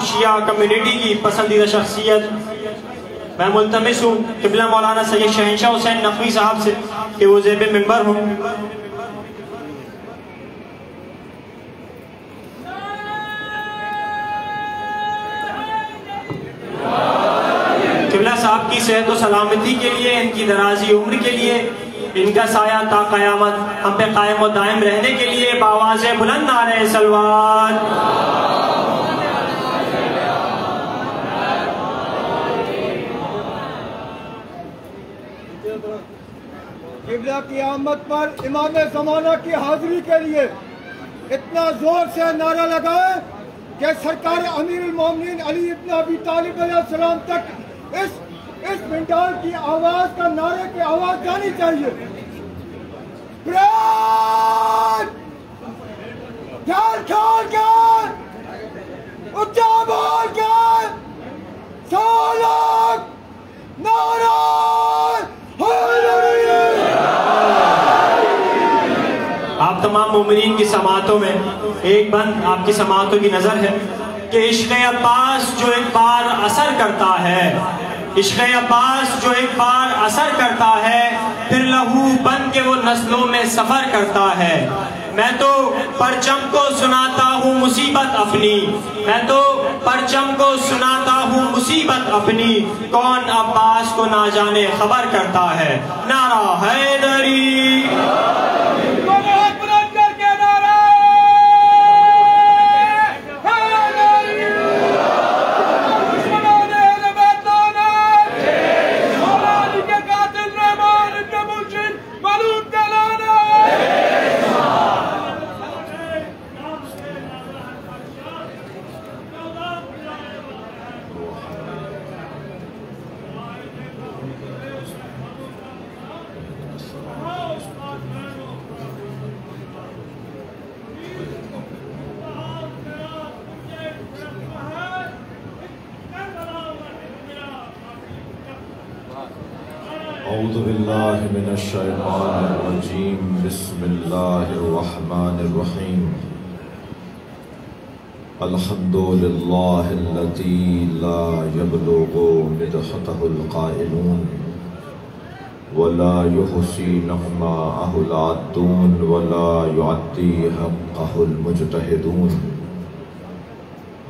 شیعہ community کی پسندیدہ شخصیت، میں ملتمس ہوں قبلہ مولانا سید شہنشاہ حسین نقوی صاحب سے کہ وہ زیب منبر ہوں۔ قبلہ صاحب کی صحت و سلامتی کے لیے، ان کی درازی عمر کے لیے، ان کا سایہ تا قیامت ہم پہ قائم و دائم رہنے کے لیے بآواز بلند نعرہ صلوات۔ قبلہ کی آمد پر امام زمانہ کی حاضری کے لیے اتنا زور سے نعرہ لگائے کہ سرکار امیر المومنین علی ابن ابی طالب علیہ السلام تک اس منڈال کی آواز کا نعرے کی آواز جانی چاہیے۔ پران ڈھال کھال کے اچھا بول کے سالک نعرہ حیدری۔ آپ تمام مومنین کی سماعتوں میں ایک بند آپ کی سماعتوں کی نظر ہے کہ عشق عباس جو ایک بار اثر کرتا ہے، عشق عباس جو ایک بار اثر کرتا ہے، پھر لہو بن کے وہ نسلوں میں سفر کرتا ہے۔ میں تو پرچم کو سناتا ہوں مصیبت اپنی، میں تو پرچم کو سناتا ہوں مصیبت اپنی، کون عباس کو نہ جانے خبر کرتا ہے۔ نعرہ حیدری۔ اعوذ باللہ من الشیطان الرجیم، بسم اللہ الرحمن الرحیم۔ الحمد للہ الذی لا یبلغ مدحتہ القائلون ولا یحصی نغماءہ العادون ولا یعدی حقہ المجتہدون،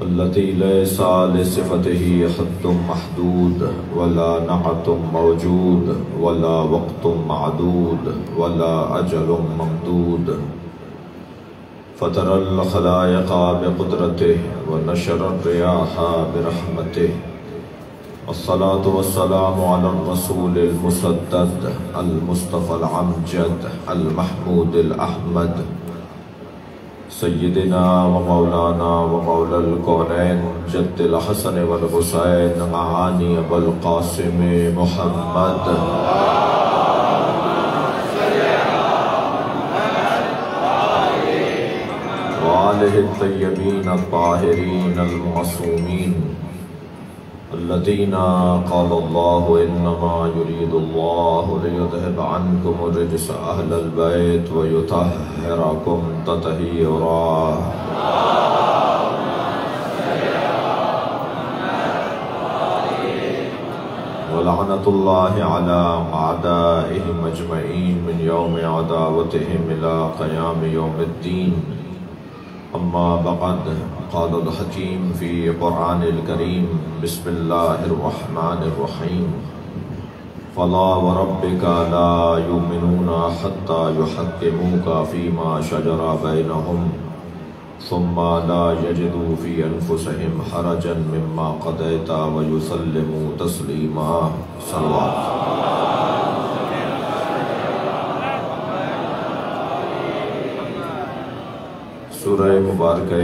الذي ليس لصفته حد محدود ولا نعت موجود ولا وقت معدود ولا أجل ممدود، فطر الخلائق بقدرته ونشر الرياح برحمته، والصلاة والسلام على الرسول المسدد المصطفى العمجد المحمود الأحمد، سیدنا و مولانا و مولا الکونین جد الحسن والحسین معانی ابو القاسم محمد، وآلہ الطیبین الطاہرین المعصومین الذین قال اللہ انما یرید اللہ لیذہب عنکم الرجس اہل البیت ویطہرکم تطہیرا۔ ولعنۃ اللہ علی اعدائہم اجمعین من یوم عداوتہم الی قیام یوم الدین، اما بعد، قال الحکیم فی قرآن الکریم، بسم اللہ الرحمن الرحیم، فلا وربک لا یؤمنون حتی یحکموک فیما شجر بینہم ثم لا یجدوا فی انفسہم حرجا مما قضیت ویسلموا تسلیما۔ صلوات۔ سورہ مبارکہ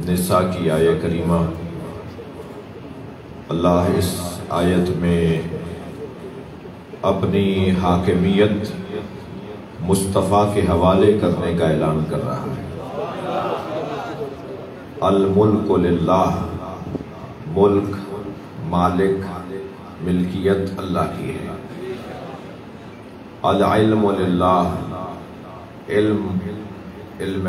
نساء کی آیہ کریمہ، اللہ اس آیت میں اپنی حاکمیت مصطفیٰ کے حوالے کرنے کا اعلان کر رہا ہے۔ الملک للہ، ملک، مالک، ملکیت اللہ کی ہے۔ العلم للہ، علم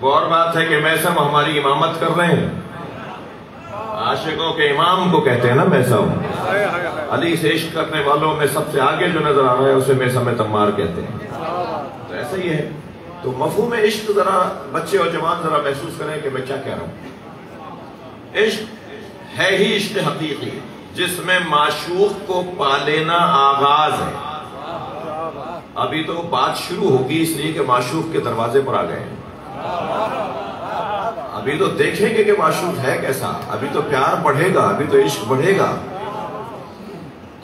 وہ اور بات ہے کہ میثم ہماری امامت کر رہے ہیں، عاشقوں کے امام کو کہتے ہیں نا میثم۔ علی سے عشق کرنے والوں میں سب سے آگے جو نظر آ رہا ہے اسے میثم تمار کہتے ہیں۔ تو ایسا ہی ہے، تو مفہوم عشق ذرا بچے اور جوان ذرا محسوس کریں کہ میں کیا کہہ رہا ہوں۔ عشق ہے ہی عشق حقیقی جس میں معشوق کو پا لینا آغاز ہے۔ ابھی تو بات شروع ہوگی اس لیے کہ معشوق کے دروازے پر آ گئے ہیں، ابھی تو دیکھیں گے کہ معشوق ہے کیسا، ابھی تو پیار بڑھے گا، ابھی تو عشق بڑھے گا۔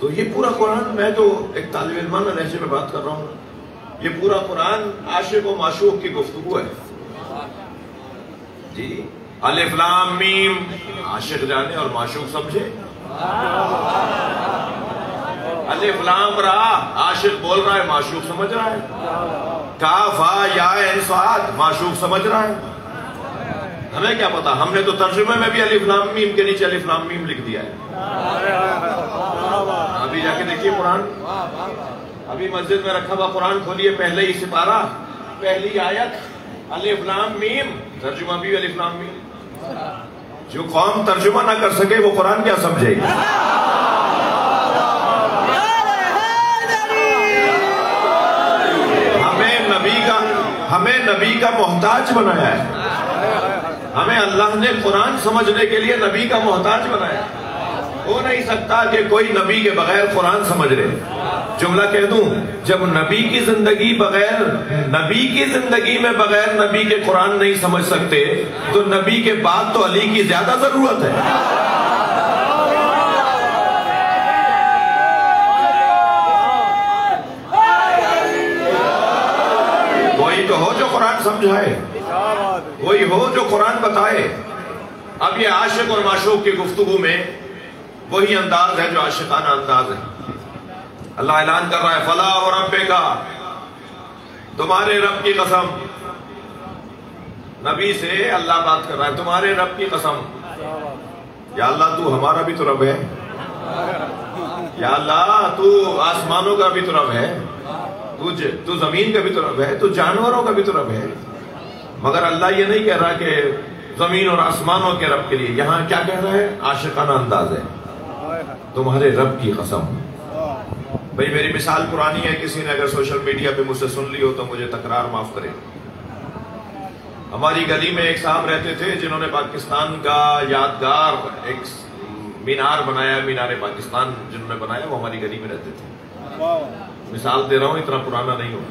تو یہ پورا قرآن، میں تو ایک طالب علمانہ لہجے میں بات کر رہا ہوں، یہ پورا قرآن عاشق و معشوق کی گفتگو ہے جی۔ الف لام میم، عاشق جانے اور معشوق سمجھے۔ الف لام را، عاشق بول رہا ہے معشوق سمجھ رہا ہے۔ کاف ہا یا عین صاد، معشوق سمجھ رہا ہے۔ ہمیں کیا پتا، ہم نے تو ترجمے میں بھی الف لام میم کے نیچے الف لام میم لکھ دیا ہے۔ ابھی جا کے دیکھیے قرآن، ابھی مسجد میں رکھا ہوا قرآن کھولیے، پہلے ہی سپارہ، پہلی آیت الف لام میم، ترجمہ بھی الف لام میم۔ جو قوم ترجمہ نہ کر سکے وہ قرآن کیا سمجھے گی؟ ہمیں نبی کا محتاج بنایا ہے، ہمیں اللہ نے قرآن سمجھنے کے لیے نبی کا محتاج بنایا ہے۔ ہو نہیں سکتا کہ کوئی نبی کے بغیر قرآن سمجھ لے۔ جملہ کہہ دوں، جب نبی کی زندگی میں بغیر نبی کے قرآن نہیں سمجھ سکتے تو نبی کے بعد تو علی کی زیادہ ضرورت ہے۔ کوئی تو ہو جو قرآن سمجھائے، کوئی ہو جو قرآن بتائے۔ اب یہ عاشق اور معشوق کی گفتگو میں وہی انداز ہے جو عاشقانہ انداز ہے۔ اللہ اعلان کر رہا ہے، فلا وربک، تمہارے رب کی قسم۔ نبی سے اللہ بات کر رہا ہے، تمہارے رب کی قسم۔ یا اللہ تو ہمارا بھی تو رب ہے، یا اللہ تو آسمانوں کا بھی تو رب ہے، تو زمین کا بھی تو رب ہے، تو جانوروں کا بھی تو رب ہے۔ مگر اللہ یہ نہیں کہہ رہا کہ زمین اور آسمانوں کے رب کے لیے، یہاں کیا کہہ رہا ہے؟ عاشقانہ انداز ہے، تمہارے رب کی قسم۔ بھئی میری مثال پرانی ہے، کسی نے اگر سوشل میڈیا پہ مجھ سے سن لی ہو تو مجھے تکرار معاف کرے۔ ہماری گلی میں ایک صاحب رہتے تھے جنہوں نے پاکستان کا یادگار ایک مینار بنایا، مینار پاکستان جنہوں نے بنایا وہ ہماری گلی میں رہتے تھے۔ مثال دے رہا ہوں، اتنا پرانا نہیں ہوں،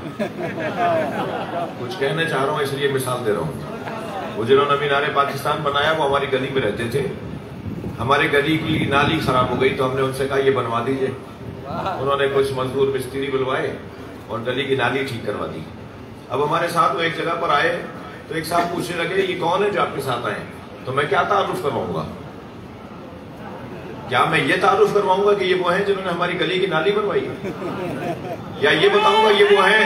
کچھ کہنے چاہ رہا ہوں اس لیے مثال دے رہا ہوں۔ وہ جنہوں نے مینار پاکستان بنایا وہ ہماری گلی میں رہتے تھے۔ ہمارے گلی کی نالی خراب ہو گئی تو ہم نے ان سے کہا یہ بنوا دیجئے۔ انہوں نے کچھ مزدور مستری بلوائے اور گلی کی نالی ٹھیک کروا دی۔ اب ہمارے ساتھ وہ ایک جگہ پر آئے تو ایک صاحب پوچھنے لگے یہ کون ہے جو آپ کے ساتھ آئے؟ تو میں کیا تعارف کرواؤں گا؟ کیا میں یہ تعارف کرواؤں گا کہ یہ وہ ہیں جنہوں نے ہماری گلی کی نالی بنوائی ہے؟ یا یہ بتاؤں گا یہ وہ ہیں،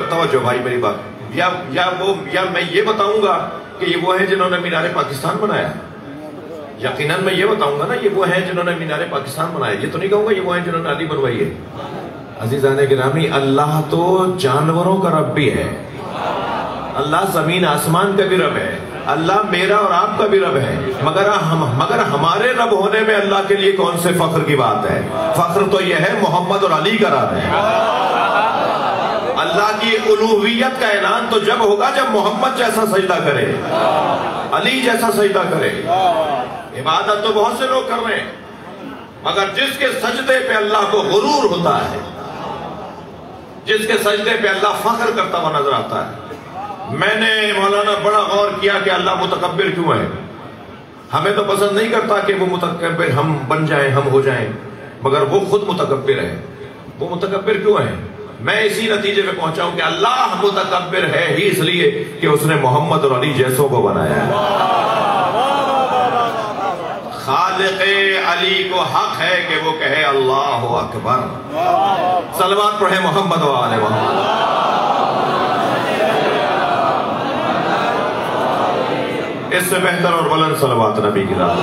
توجہ بھائی میری بات، یا میں یہ بتاؤں گا کہ یہ وہ ہیں جنہوں نے مینار پاکستان بنایا؟ یقیناً میں یہ بتاؤں گا نا یہ وہ ہیں جنہوں نے مینار پاکستان بنایا، یہ تو نہیں کہوں گا یہ وہ ہیں جنہوں نے نالی بنوائی ہے۔ عزیزان گرامی، اللہ تو جانوروں کا رب بھی ہے، اللہ زمین آسمان کا بھی رب ہے، اللہ میرا اور آپ کا بھی رب ہے، مگر ہمارے رب ہونے میں اللہ کے لیے کون سے فخر کی بات ہے؟ فخر تو یہ ہے محمد اور علی کا رب ہے۔ اللہ کی الوہیت کا اعلان تو جب ہوگا جب محمد جیسا سجدہ کرے، علی جیسا سجدہ کرے۔ عبادت تو بہت سے لوگ کر رہے ہیں، مگر جس کے سجدے پہ اللہ کو غرور ہوتا ہے، جس کے سجدے پہ اللہ فخر کرتا ہوا نظر آتا ہے۔ میں نے مولانا بڑا غور کیا کہ اللہ متکبر کیوں ہے؟ ہمیں تو پسند نہیں کرتا کہ وہ متکبر ہم بن جائیں، ہم ہو جائیں، مگر وہ خود متکبر ہے۔ وہ متکبر کیوں ہے؟ میں اسی نتیجے پہ پہنچا ہوں کہ اللہ متکبر ہے ہی اس لیے کہ اس نے محمد اور علی جیسوں کو بنایا ہے۔ خالق علی کو حق ہے کہ وہ کہے اللہ اکبر۔ صلوات پڑھے محمد و آل محمد۔ اس سے بہتر اور بلند صلوات نبی کی ذات۔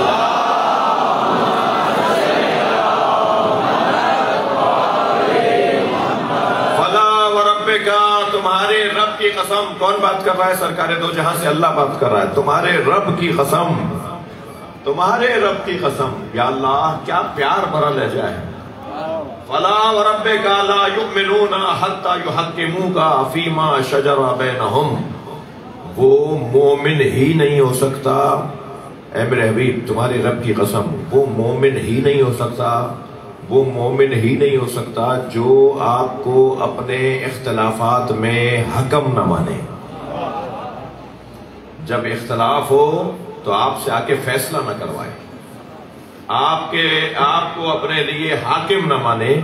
فلا وربک، تمہارے تمہارے رب کی قسم. کون بات کر رہا ہے؟ سرکار دو جہاں سے اللہ بات کر رہا ہے. تمہارے رب کی قسم، تمہارے رب کی قسم. یا اللہ کیا پیار بھرا لہجہ ہے. فلا وربک لا یؤمنون حتی یحکموک فیما شجر بینہم. وہ مومن ہی نہیں ہو سکتا، اے میرے حبیب تمہارے رب کی قسم، وہ مومن ہی نہیں ہو سکتا، وہ مومن ہی نہیں ہو سکتا جو آپ کو اپنے اختلافات میں حکم نہ مانے. جب اختلاف ہو تو آپ سے آ کے فیصلہ نہ کروائے، آپ کو اپنے لیے حاکم نہ مانے.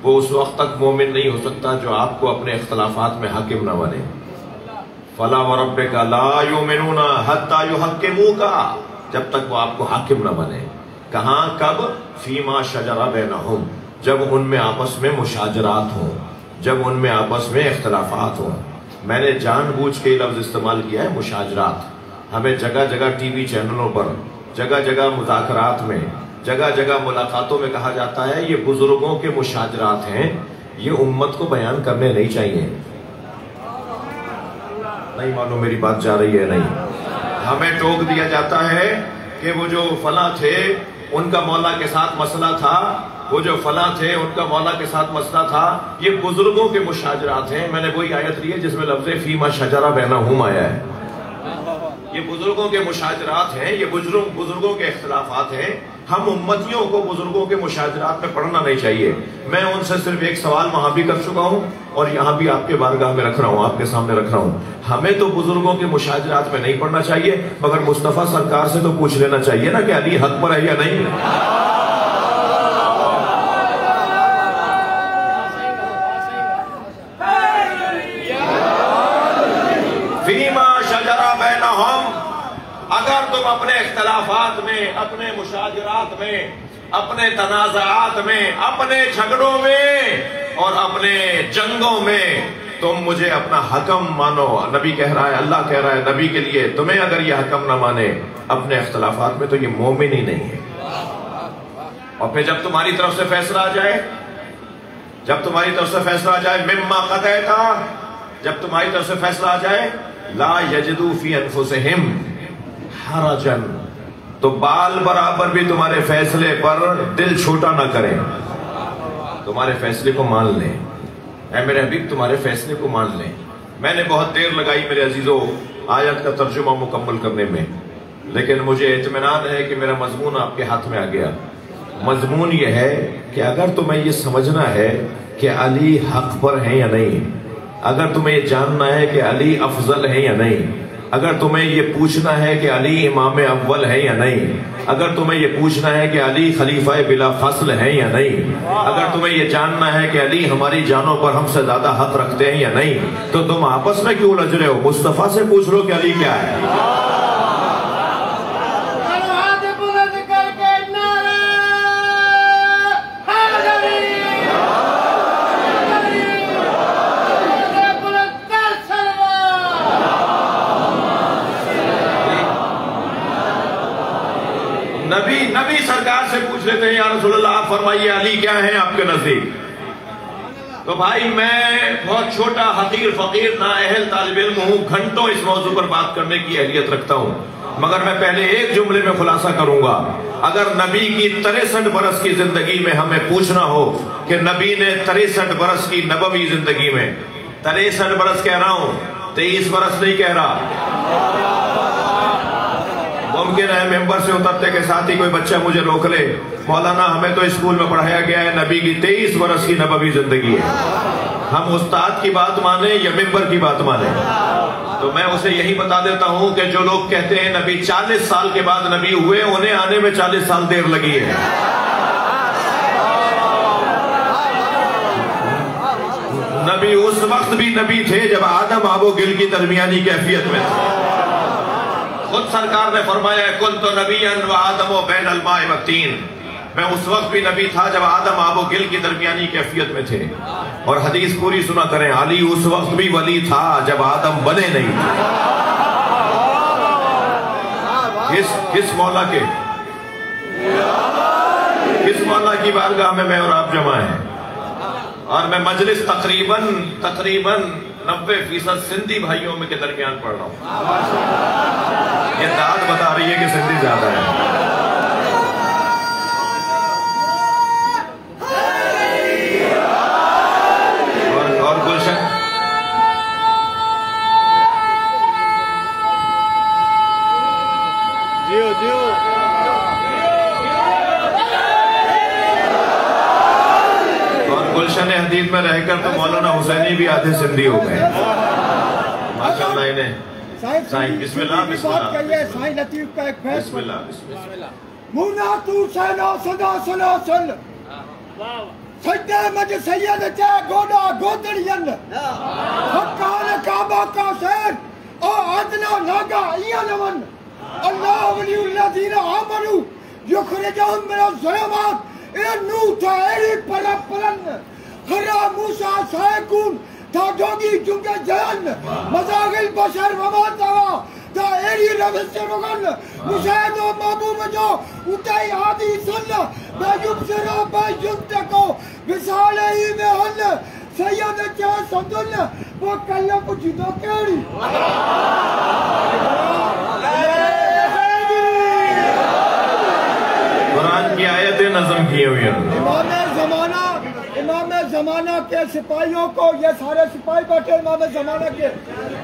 وہ اس وقت تک مومن نہیں ہو سکتا جو آپ کو اپنے اختلافات میں حاکم نہ مانے. فلا وربک لا یؤمنون حتی یحکموک، جب تک وہ آپ کو حاکم نہ بنے. کہاں؟ کب؟ فیما شجر بینہم، جب ان میں آپس میں مشاجرات ہوں، جب ان میں آپس میں اختلافات ہوں. میں نے جان بوجھ کے لفظ استعمال کیا ہے مشاجرات. ہمیں جگہ جگہ ٹی وی چینلوں پر، جگہ جگہ مذاکرات میں، جگہ جگہ ملاقاتوں میں کہا جاتا ہے یہ بزرگوں کے مشاجرات ہیں. یہ امت کو بیان کرنے نہیں چاہیے. نہیں معلوم میری بات جا رہی ہے؟ نہیں. ہمیں ٹوک دیا جاتا ہے کہ وہ جو فلاں تھے ان کا مولا کے ساتھ مسئلہ تھا، وہ جو فلاں تھے ان کا مولا کے ساتھ مسئلہ تھا. یہ بزرگوں کے مشاجرات ہیں. میں نے وہی آیت لی ہے جس میں لفظ فیما شجر بینہم آیا ہے. یہ بزرگوں کے مشاجرات ہیں، یہ بزرگوں کے اختلافات ہیں. ہم امتیوں کو بزرگوں کے مشاجرات میں پڑھنا نہیں چاہیے. میں ان سے صرف ایک سوال وہاں بھی کر چکا ہوں اور یہاں بھی آپ کے بارگاہ میں رکھ رہا ہوں، آپ کے سامنے رکھ رہا ہوں. ہمیں تو بزرگوں کے مشاجرات میں نہیں پڑھنا چاہیے، مگر مصطفیٰ سرکار سے تو پوچھ لینا چاہیے نا کہ علی حق پر ہے یا نہیں. فیما شجر بینہم، اگر تم اپنے اختلافات میں، اپنے مشاجرات میں، اپنے تنازعات میں، اپنے جھگڑوں میں اور اپنے جنگوں میں تم مجھے اپنا حکم مانو. نبی کہہ رہا ہے، اللہ کہہ رہا ہے نبی کے لیے، تمہیں اگر یہ حکم نہ مانے اپنے اختلافات میں تو یہ مومن ہی نہیں ہے. اور پھر جب تمہاری طرف سے فیصلہ آ جائے، جب تمہاری طرف سے فیصلہ آ جائے مما قضیت، جب تمہاری طرف سے فیصلہ آ جائے لا یجدوا فی انفسہم حرجا، تو بال برابر بھی تمہارے فیصلے پر دل چھوٹا نہ کریں، تمہارے فیصلے کو مان لیں. اے میرے حبیب تمہارے فیصلے کو مان لیں. میں نے بہت دیر لگائی میرے عزیزو آیت کا ترجمہ مکمل کرنے میں، لیکن مجھے اطمینان ہے کہ میرا مضمون آپ کے ہاتھ میں آ گیا. مضمون یہ ہے کہ اگر تمہیں یہ سمجھنا ہے کہ علی حق پر ہیں یا نہیں، اگر تمہیں یہ جاننا ہے کہ علی افضل ہے یا نہیں، اگر تمہیں یہ پوچھنا ہے کہ علی امام اول ہے یا نہیں، اگر تمہیں یہ پوچھنا ہے کہ علی خلیفہ بلا فصل ہیں یا نہیں، اگر تمہیں یہ جاننا ہے کہ علی ہماری جانوں پر ہم سے زیادہ حق رکھتے ہیں یا نہیں، تو تم آپس میں کیوں الجھ رہے ہو؟ مصطفیٰ سے پوچھ لو کہ علی کیا ہے. نبی سرکار سے پوچھ لیتے ہیں یا رسول اللہ آپ فرمائیے علی کیا ہیں آپ کے نزدیک. تو بھائی میں بہت چھوٹا حقیر فقیر نااہل طالب علم ہوں، گھنٹوں اس موضوع پر بات کرنے کی اہلیت رکھتا ہوں، مگر میں پہلے ایک جملے میں خلاصہ کروں گا. اگر نبی کی 63 برس کی زندگی میں ہمیں پوچھنا ہو کہ نبی نے 63 برس کی نبوی زندگی میں، 63 برس کہہ رہا ہوں، 23 برس نہیں کہہ رہا. ممکن ہے ممبر سے اترتے کے ساتھ ہی کوئی بچہ مجھے روک لے، مولانا ہمیں تو اسکول میں پڑھایا گیا ہے نبی کی 23 برس کی نبوی زندگی ہے. ہم استاد کی بات مانیں یا ممبر کی بات مانیں؟ تو میں اسے یہی بتا دیتا ہوں کہ جو لوگ کہتے ہیں نبی 40 سال کے بعد نبی ہوئے، انہیں آنے میں 40 سال دیر لگی ہے. نبی اس وقت بھی نبی تھے جب آدم آب و گل کی درمیانی کیفیت میں تھے. خود سرکار نے فرمایا کنت نبیا وآدم بین الماء والطین، میں اس وقت بھی نبی تھا جب آدم آب و گل کی درمیانی کیفیت میں تھے. اور حدیث پوری سنا کریں، علی اس وقت بھی ولی تھا جب آدم بنے نہیں تھے. کس مولا کے، کس مولا کی بارگاہ میں اور آپ جمع ہیں. اور میں مجلس تقریباً 90% سندھی بھائیوں میں کے درمیان پڑھ رہا ہوں. یہ داد بتا رہی ہے کہ سندھی زیادہ ہے. اور گلشن گلشن حدید میں رہ کر تو مولانا حسینی بھی آدھے سندھی ہو گئے. ماشاءاللہ انہیں سائن بسم اللہ بسم اللہ سائن لطیف کا ایک بسم فیصلہ. اللہ بسم اللہ. مونا تو سینا صدا سنا سن سجدے مجھ سید چے گوڑا گودڑین حقان کعبہ کا سین او ادنا ناگا ایانون اللہ ولی الذین آمنوا یخرجہم من الظلمات اے نور تھا ایری پلا پلن خرا موسیٰ سائکون تھا جوگی چونکہ جہن مزاغل بشر وما توا تھا ایری روز سے رگن مشاہد و محبوب جو اتائی آدھی سن بیجب سرا بیجب تکو بسال ہی میں ہن سید چاہ سندن وہ کلہ پچھی دو کیڑی. قرآن کی آیتیں نظم کی ہوئی ہیں. امام زمانہ کے سپاہیوں کو یہ سارے سپاہی بیٹھے امام زمانہ کے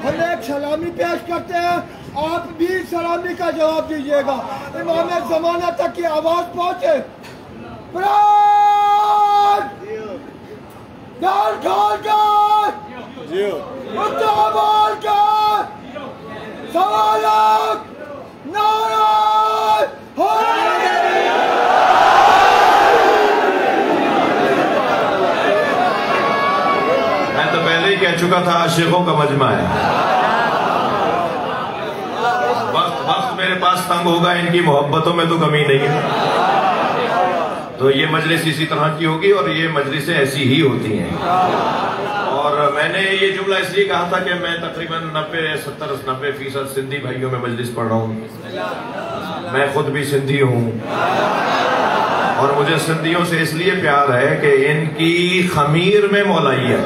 ہم ایک سلامی پیش کرتے ہیں. آپ بھی سلامی کا جواب دیجئے گا. امام زمانہ تک کی آواز پہنچے. پران ڈال ڈال ڈال متعبال ڈال سوالات نارائن میں تو پہلے ہی کہہ چکا تھا عاشقوں کا مجمع ہے. وقت میرے پاس تنگ ہوگا, ان کی محبتوں میں تو کمی نہیں ہے. تو یہ مجلس اسی طرح کی ہوگی اور یہ مجلسیں ایسی ہی ہوتی ہیں. اور میں نے یہ جملہ اس لیے کہا تھا کہ میں تقریباً 90-70-90% سندھی بھائیوں میں مجلس پڑھ رہا ہوں. میں خود بھی سندھی ہوں اور مجھے سندھیوں سے اس لیے پیار ہے کہ ان کی خمیر میں مولائیت,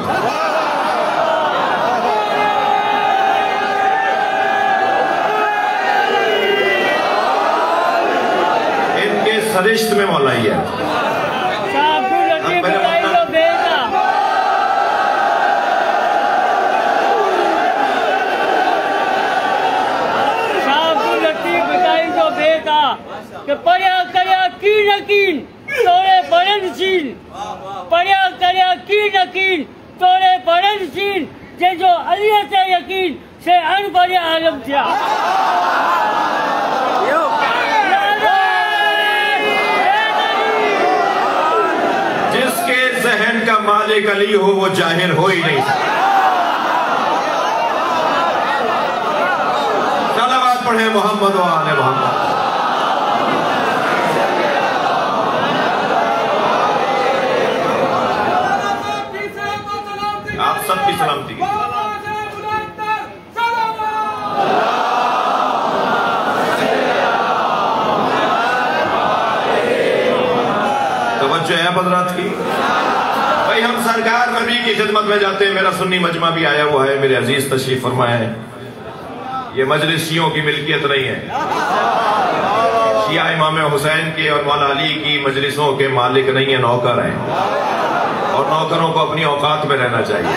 ان کے سرشت میں مولائیت. پڑیا کریا کی نکین توڑے بڑن سین, پڑیا کریا کی نکین توڑے بڑن سین, جے جو علیت یقین سے ان بڑے عالم تھیا. جس کے ذہن کا مالک علی ہو وہ جاہل ہو ہی نہیں سکتا. صلوات پڑھیں محمد و آل محمد. آپ سب کی سلامتی. توجہ ہے حضرات کی. بھئی ہم سرکار نبی کی خدمت میں جاتے ہیں. میرا سنی مجمع بھی آیا ہوا ہے, میرے عزیز تشریف فرمائے ہیں. یہ مجلس شیعوں کی ملکیت نہیں ہے. شیعہ امام حسین کے اور مولا علی کی مجلسوں کے مالک نہیں ہیں, نوکر ہیں. اور نوکروں کو اپنی اوقات میں رہنا چاہیے.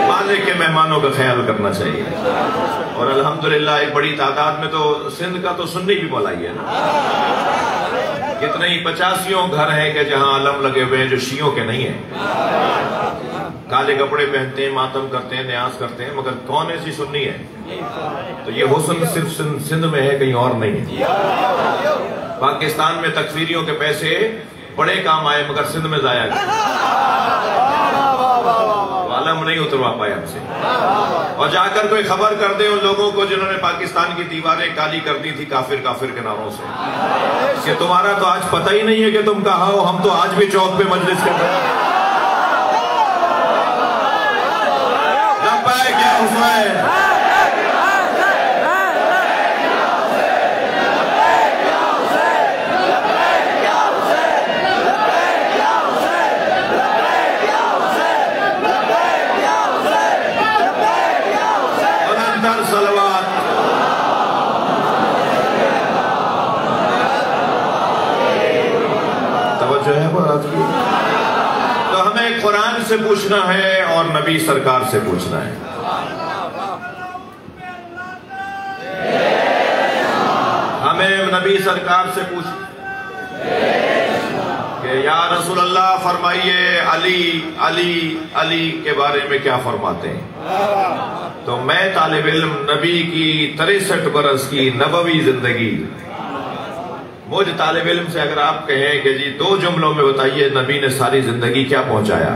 مالک کے مہمانوں کا خیال کرنا چاہیے. اور الحمدللہ ایک بڑی تعداد میں تو سندھ کا تو سنی بھی مولائی ہے نا. کتنے ہی 85 گھر ہیں کہ جہاں علم لگے ہوئے ہیں جو شیعوں کے نہیں ہیں. کالے کپڑے پہنتے ہیں, ماتم کرتے ہیں, نیاز کرتے ہیں, مگر کون ایسی سنی ہے؟ تو یہ حسن صرف سندھ میں ہے, کہیں اور نہیں ہے. پاکستان میں تکفیریوں کے پیسے بڑے کام آئے مگر سندھ میں ضائع گئے. علم نہیں اتروا پائے ہم سے. اور جا کر کوئی خبر کر دے ان لوگوں کو جنہوں نے پاکستان کی دیواریں کالی کر دی تھی کافر کافر کے ناموں سے, کہ تمہارا تو آج پتہ ہی نہیں ہے کہ تم کہاں ہو. ہم تو آج بھی چوک پہ مجلس کر رہے ہیں. لبیک یا حسین, در صلوات. توجہ ہے بات کی. تو ہمیں قرآن سے پوچھنا ہے اور نبی سرکار سے پوچھنا ہے. ہمیں نبی سرکار سے پوچھنا کہ یا رسول اللہ فرمائیے علی علی علی کے بارے میں کیا فرماتے ہیں. تو میں طالب علم نبی کی 63 برس کی نبوی زندگی، مجھ طالب علم سے اگر آپ کہیں کہ جی 2 جملوں میں بتائیے نبی نے ساری زندگی کیا پہنچایا،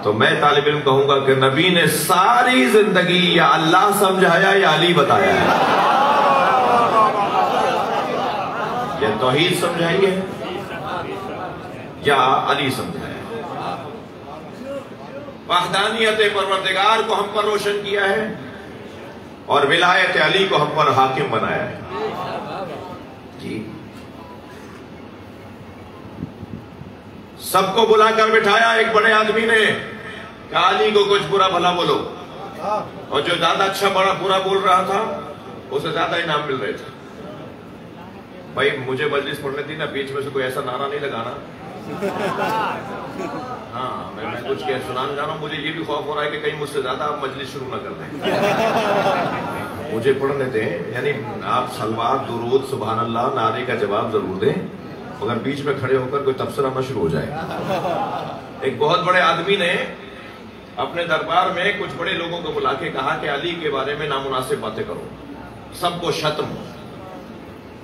تو میں طالب علم کہوں گا کہ نبی نے ساری زندگی یا اللہ سمجھایا یا علی بتایا ہے. یا توحید سمجھائی ہے یا علی سمجھایا ہے. وحدانیت پروردگار کو ہم پر روشن کیا ہے اور ولایت علی کو ہم پر حاکم بنایا ہے. جی سب کو بلا کر بٹھایا ایک بڑے آدمی نے، کہا علی کو کچھ برا بھلا بولو، اور جو زیادہ اچھا بڑا برا بول رہا تھا اسے زیادہ انعام مل رہے تھے. بھائی مجھے مجلس پڑھنے تھی نا، بیچ میں سے کوئی ایسا نعرہ نہیں لگانا. ہاں میں کچھ سنانے جا رہا ہوں، مجھے یہ بھی خوف ہو رہا ہے کہ کہیں مجھ سے زیادہ آپ مجلس شروع نہ کر دیں. مجھے پڑھنے دیں، یعنی آپ صلوات درود سبحان اللہ نعرے کا جواب ضرور دیں، مگر بیچ میں کھڑے ہو کر کوئی تبصرہ نہ شروع ہو جائے. ایک بہت بڑے آدمی نے اپنے دربار میں کچھ بڑے لوگوں کو بلا کے کہا کہ علی کے بارے میں نامناسب باتیں کرو، سب کو شتم.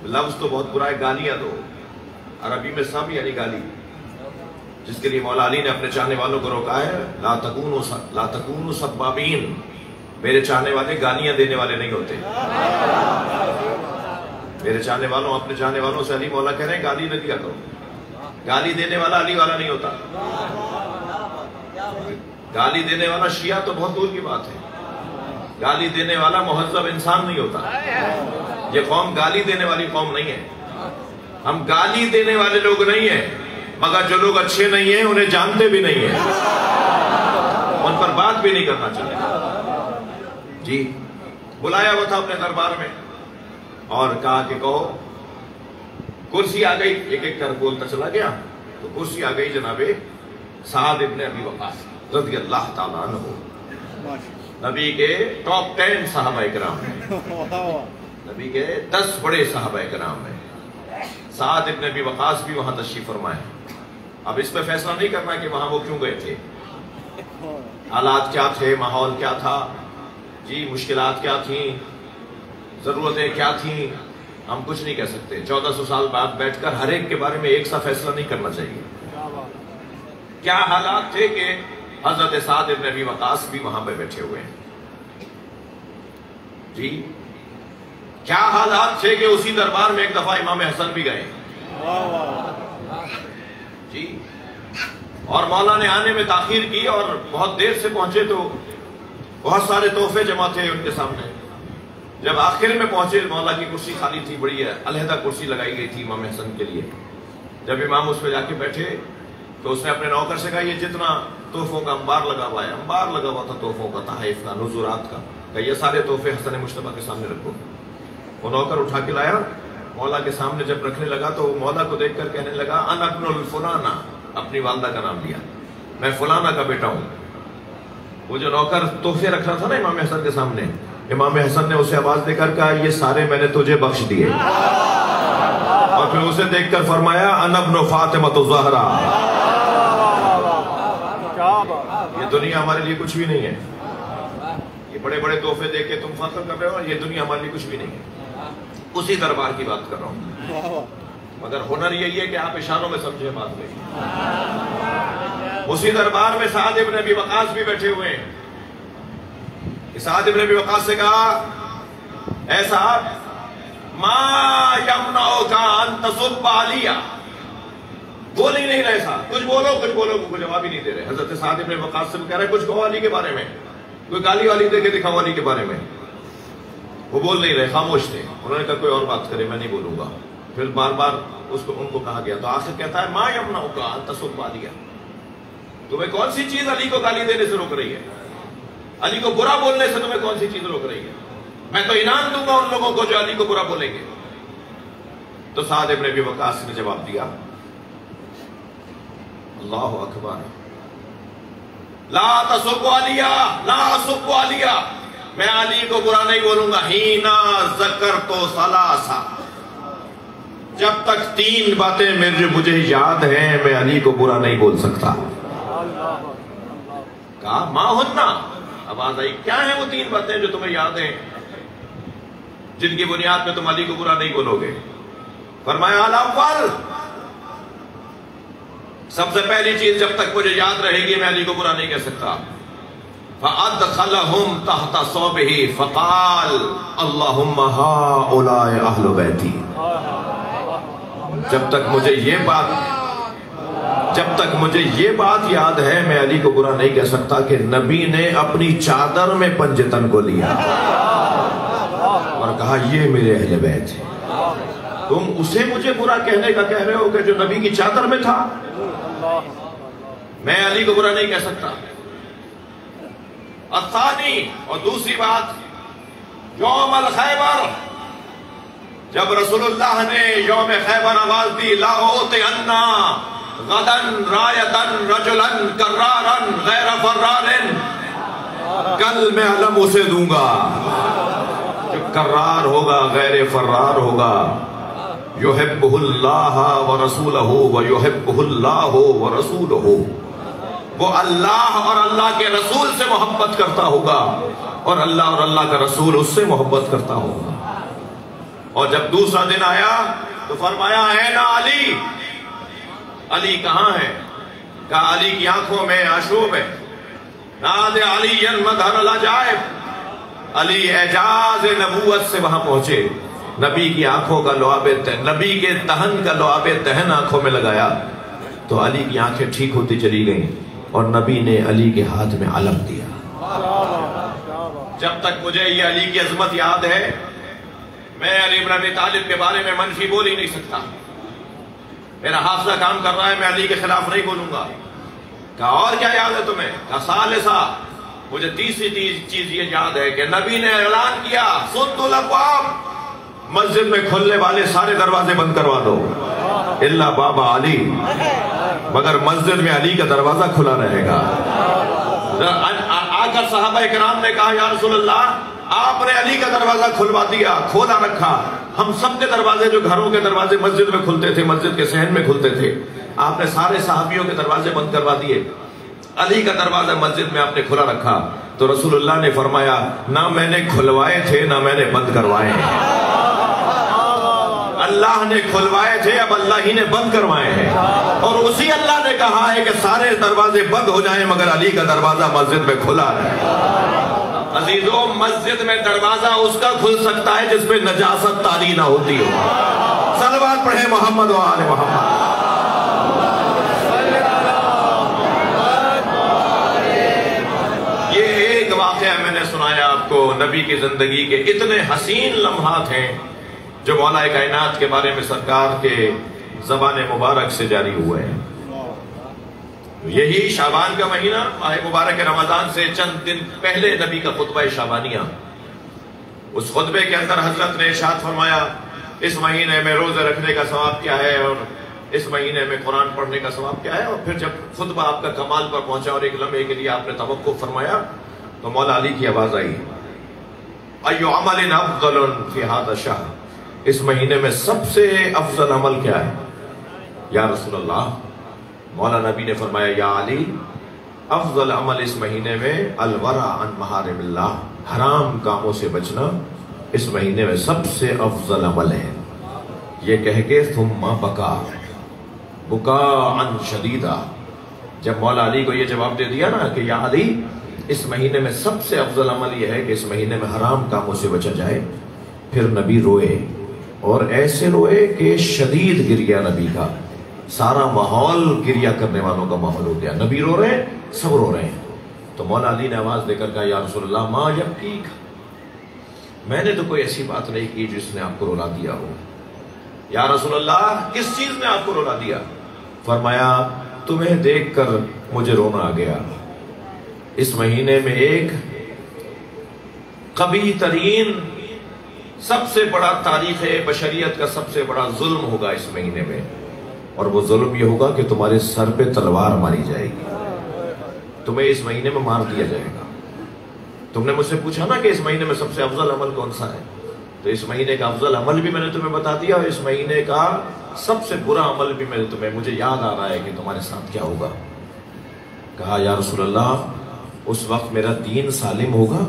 لفظ تو بہت برا ہے، گالیاں دو. عربی میں سب یعنی گالی، جس کے لیے مولا علی نے اپنے چاہنے والوں کو روکا ہے، لا تکونوا سبابین. میرے چاہنے والے گالیاں دینے والے نہیں ہوتے. میرے چاہنے والوں اپنے چاہنے والوں سے علی مولا کہہ رہے ہیں گالی نہ دیا کرو. گالی دینے والا علی والا نہیں ہوتا. گالی دینے والا شیعہ تو بہت دور کی بات ہے. گالی دینے والا مہذب انسان نہیں ہوتا. یہ قوم گالی دینے والی قوم نہیں ہے. ہم گالی دینے والے لوگ نہیں ہیں، مگر جو لوگ اچھے نہیں ہیں انہیں جانتے بھی نہیں ہیں، ان پر بات بھی نہیں کرنا چاہیے. جی بلایا ہوا تھا اپنے دربار میں اور کہا کہ کہو. کرسی آ گئی، ایک ایک کر بولتا چلا گیا. تو کرسی آ گئی جناب سعد ابن ابی وقاص رضی اللہ تعالیٰ عنہ، نبی کے ٹاپ 10 صحابہ کرام ہیں، نبی کے 10 بڑے صحابہ کرام ہیں. سعد ابن ابی وقاص بھی وہاں تشریف فرمائے. اب اس پہ فیصلہ نہیں کرنا کہ وہاں وہ کیوں گئے تھے، حالات کیا تھے، ماحول کیا تھا، جی مشکلات کیا تھیں، ضرورتیں کیا تھیں، ہم کچھ نہیں کہہ سکتے. 1400 سال بعد بیٹھ کر ہر ایک کے بارے میں ایک سا فیصلہ نہیں کرنا چاہیے. کیا حالات تھے کہ حضرت سعد ابن ابی وقاص بھی وہاں پہ بیٹھے ہوئے ہیں. جی کیا حالات تھے کہ اسی دربار میں ایک دفعہ امام حسن بھی گئے. جی اور مولا نے آنے میں تاخیر کی اور بہت دیر سے پہنچے تو بہت سارے تحفے جمع تھے ان کے سامنے. جب آخر میں پہنچے مولا کی کرسی خالی تھی، بڑی علیحدہ کرسی لگائی گئی تھی امام حسن کے لیے. جب امام اس پہ جا کے بیٹھے تو اس نے اپنے نوکر سے کہا یہ جتنا تحفوں کا انبار لگا ہوا ہے، انبار لگا ہوا تھا تحفوں کا، تحائف کا، نذورات کا، کہ یہ سارے تحفے حسن مجتبیٰ کے سامنے رکھو. وہ نوکر اٹھا کے لایا، مولا کے سامنے جب رکھنے لگا تو مولا کو دیکھ کر کہنے لگا انا ابن الفلانا، اپنی والدہ کا نام لیا، میں فلانا کا بیٹا ہوں. وہ جو نوکر تحفے رکھ رہا تھا نا امام حسن کے سامنے، امام حسن نے اسے آواز دے کر کہا یہ سارے میں نے تجھے بخش دیے. اور پھر اسے دیکھ کر فرمایا انا ابن فاطمہ الزہرا. یہ دنیا ہمارے لیے کچھ بھی نہیں ہے. یہ بڑے بڑے تحفے دے کے تم فخر کر رہے ہو، یہ دنیا ہمارے لیے کچھ بھی نہیں ہے. اسی دربار کی بات کر رہا ہوں، مگر ہنر یہی ہے کہ آپ اشاروں میں سمجھے بات نہیں. اسی دربار میں سعد ابن ابی وقاص بھی بیٹھے ہوئے ہیں. سعد ابن ابی وقاص سے کہا اے صاحب ما یمنعک ان تسب علی. بول ہی نہیں رہے صاحب، کچھ بولو کچھ بولو، کو جواب ہی نہیں دے رہے. حضرت سعد ابن وقاص سے کہہ رہے کچھ کہو علی کے بارے میں، کوئی گالی والی دے کے دکھاؤ علی کے بارے میں. وہ بول نہیں رہے، خاموش تھے. انہوں نے کہا کوئی اور بات کرے، میں نہیں بولوں گا. پھر بار بار ان کو کہا گیا تو آخر کہتا ہے ما یمنعک ان تسب علی. تمہیں کون سی چیز علی کو گالی دینے سے روک رہی ہے؟ علی کو برا بولنے سے تمہیں کون سی چیز روک رہی ہے؟ میں تو انعام دوں گا ان لوگوں کو جو علی کو برا بولیں گے. تو سعد ابن ابی وقاص نے جواب دیا اللہ اکبر لا تسبوا علیہ لا اسبوا علیہ، میں علی کو برا نہیں بولوں گا. ہینا ذکرت ثلاثہ، جب تک 3 باتیں مجھے یاد ہیں میں علی کو برا نہیں بول سکتا. کہا ما ہننا، آواز آئی کیا ہیں وہ 3 باتیں جو تمہیں یاد ہیں جن کی بنیاد پہ تم علی کو برا نہیں بولو گے؟ فرمایا الاول، سب سے پہلی چیز جب تک مجھے یاد رہے گی میں علی کو برا نہیں کہہ سکتا. فَأَدْخَلَهُمْ تَحْتَ صَوْبِهِ فَقَالَ اللَّهُمَّ هَؤُلَاءِ أَهْلُ بَيْتِي. جب تک مجھے یہ بات یاد ہے میں علی کو برا نہیں کہہ سکتا کہ نبی نے اپنی چادر میں پنجتن کو لیا اور کہا یہ میرے اہل بیت ہیں. تم اسے مجھے برا کہنے کا کہہ رہے ہو کہ جو نبی کی چادر میں تھا؟ میں علی کو برا نہیں کہہ سکتا. الثانی، اور دوسری بات، یوم الخیبر، جب رسول اللہ نے یوم خیبر آواز دی لا اؤتین غدا رایتا رجلا کرارا غیر فرار، کل میں علم اسے دوں گا جو کرار ہوگا غیر فرار ہوگا. یحبہ اللہ ورسولہ ویحبہ اللہ ورسولہ، وہ اللہ اور اللہ کے رسول سے محبت کرتا ہوگا اور اللہ کا رسول اس سے محبت کرتا ہوگا. اور جب دوسرا دن آیا تو فرمایا اے نا علی، علی کہاں ہے؟ کہا علی کی آنکھوں میں آشوب ہے. ناد علی مظہر العجائب، علی اعجاز نبوت سے وہاں پہنچے. نبی کی آنکھوں کا لعاب نبی کے دہن کا لعاب دہن آنکھوں میں لگایا تو علی کی آنکھیں ٹھیک ہوتی چلی گئیں اور نبی نے علی کے ہاتھ میں علم دیا. جب تک مجھے یہ علی کی عظمت یاد ہے میں علی بن ابی طالب کے بارے میں منفی بول ہی نہیں سکتا. میرا حافظہ کام کر رہا ہے، میں علی کے خلاف نہیں بولوں گا. کہا اور کیا یاد ہے تمہیں؟ کہا ثالثہ، مجھے تیسری چیز یہ یاد ہے کہ نبی نے اعلان کیا سدوا الابواب، مسجد میں کھلنے والے سارے دروازے بند کروا دو الا باب علی، مگر مسجد میں علی کا دروازہ کھلا رہے گا. آ کر صحابہ کرام نے کہا یا رسول اللہ آپ نے علی کا دروازہ کھلوا دیا، کھولا رکھا، ہم سب کے دروازے جو گھروں کے دروازے مسجد میں کھلتے تھے، مسجد کے صحن میں کھلتے تھے، آپ نے سارے صحابیوں کے دروازے بند کروا دیے، علی کا دروازہ مسجد میں آپ نے کھلا رکھا. تو رسول اللہ نے فرمایا نہ میں نے کھلوائے تھے نہ میں نے بند کروائے ہیں، اللہ نے کھلوائے تھے اب اللہ ہی نے بند کروائے ہیں. اور اسی اللہ نے کہا ہے کہ سارے دروازے بند ہو جائیں مگر علی کا دروازہ مسجد میں کھلا رہے. عزیزوں، مسجد میں دروازہ اس کا کھل سکتا ہے جس پہ نجاست طاری نہ ہوتی ہو. صلوات پڑھیں محمد و آل محمد. یہ ایک واقعہ میں نے سنایا آپ کو، نبی کی زندگی کے اتنے حسین لمحات ہیں جو مولا کائنات کے بارے میں سرکار کے زبان مبارک سے جاری ہوئے ہیں. یہی شعبان کا مہینہ، ماہ مبارک رمضان سے چند دن پہلے نبی کا خطبہ شعبانیہ، اس خطبے کے اندر حضرت نے ارشاد فرمایا اس مہینے میں روزے رکھنے کا ثواب کیا ہے اور اس مہینے میں قرآن پڑھنے کا ثواب کیا ہے. اور پھر جب خطبہ آپ کا کمال پر پہنچا اور ایک لمحے کے لیے آپ نے توقف فرمایا تو مولا علی کی آواز آئی ایو عمل افضل فی ھذا الشہر، اس مہینے میں سب سے افضل عمل کیا ہے یا رسول اللہ؟ مولا نبی نے فرمایا یا علی، افضل عمل اس مہینے میں الورع عن محارم اللہ، حرام کاموں سے بچنا اس مہینے میں سب سے افضل عمل ہے. یہ کہہ کے ثم بکاء شدیدا، جب مولا علی کو یہ جواب دے دیا نا کہ یا علی اس مہینے میں سب سے افضل عمل یہ ہے کہ اس مہینے میں حرام کاموں سے بچا جائے، پھر نبی روئے اور ایسے روئے کہ شدید گریا نبی کا، سارا ماحول گریا کرنے والوں کا ماحول ہو گیا. نبی رو رہے ہیں، سب رو رہے ہیں. تو مولا علی نے آواز دے کر کہا یا رسول اللہ ما یبکیک، میں نے تو کوئی ایسی بات نہیں کی جس نے آپ کو رولا دیا ہو. یا رسول اللہ کس چیز نے آپ کو رولا دیا؟ فرمایا تمہیں دیکھ کر مجھے رونا آ گیا. اس مہینے میں ایک قبیح ترین سب سے بڑا تاریخ بشریت کا سب سے بڑا ظلم ہوگا اس مہینے میں، اور وہ ظلم یہ ہوگا کہ تمہارے سر پہ تلوار ماری جائے گی، تمہیں اس مہینے میں مار دیا جائے گا۔ تم نے مجھ سے پوچھا نا کہ اس مہینے میں سب سے افضل عمل کون سا ہے، تو اس مہینے کا افضل عمل بھی میں نے تمہیں بتا دیا، اور اس مہینے کا سب سے برا عمل بھی مجھے یاد آ رہا ہے کہ تمہارے ساتھ کیا ہوگا۔ کہا یا رسول اللہ اس وقت میرا دین سالم ہوگا؟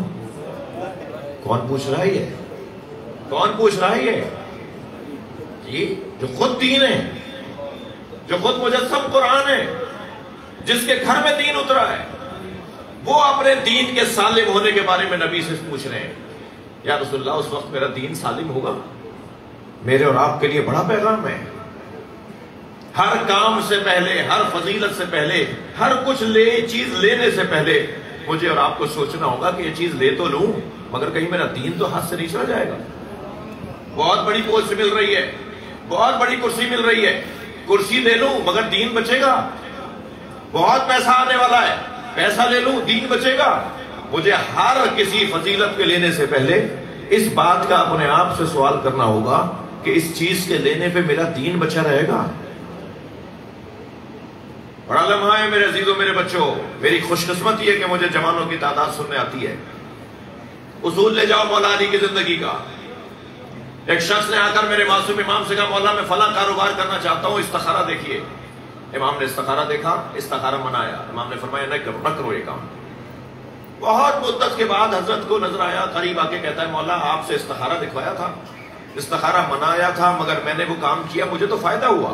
کون پوچھ رہا ہے یہ؟ کون پوچھ رہا ہے یہ جو خود دین ہے، جو خود مجسم قرآن ہے، جس کے گھر میں دین اترا ہے، وہ اپنے دین کے سالم ہونے کے بارے میں نبی سے پوچھ رہے ہیں یا رسول اللہ اس وقت میرا دین سالم ہوگا؟ میرے اور آپ کے لیے بڑا پیغام ہے۔ ہر کام سے پہلے، ہر فضیلت سے پہلے، ہر کچھ چیز لینے سے پہلے مجھے اور آپ کو سوچنا ہوگا کہ یہ چیز لے تو لوں مگر کہیں میرا دین تو ہاتھ سے نہیں چلا جائے گا۔ بہت بڑی پوسٹ مل رہی ہے، بہت بڑی کرسی مل رہی ہے، کرسی لے لوں مگر دین بچے گا۔ بہت پیسہ آنے والا ہے، پیسہ لے لوں دین بچے گا۔ مجھے ہر کسی فضیلت کے لینے سے پہلے اس بات کا اپنے آپ سے سوال کرنا ہوگا کہ اس چیز کے لینے پہ میرا دین بچا رہے گا۔ بڑا لمحہ ہے میرے عزیزوں، میرے بچوں، میری خوش قسمتی ہے کہ مجھے جوانوں کی تعداد سننے آتی ہے۔ اصول لے جاؤ مولا علی کی زندگی کا۔ ایک شخص نے آ کر میرے معصوم امام سے کہا مولا میں فلاں کاروبار کرنا چاہتا ہوں، استخارہ دیکھیے۔ امام نے استخارہ دیکھا، استخارہ منایا۔ امام نے فرمایا نہ کرو یہ کام۔ بہت مدت کے بعد حضرت کو نظر آیا، قریب آ کے کہتا ہے مولا آپ سے استخارہ دکھوایا تھا، استخارہ منایا تھا، مگر میں نے وہ کام کیا، مجھے تو فائدہ ہوا،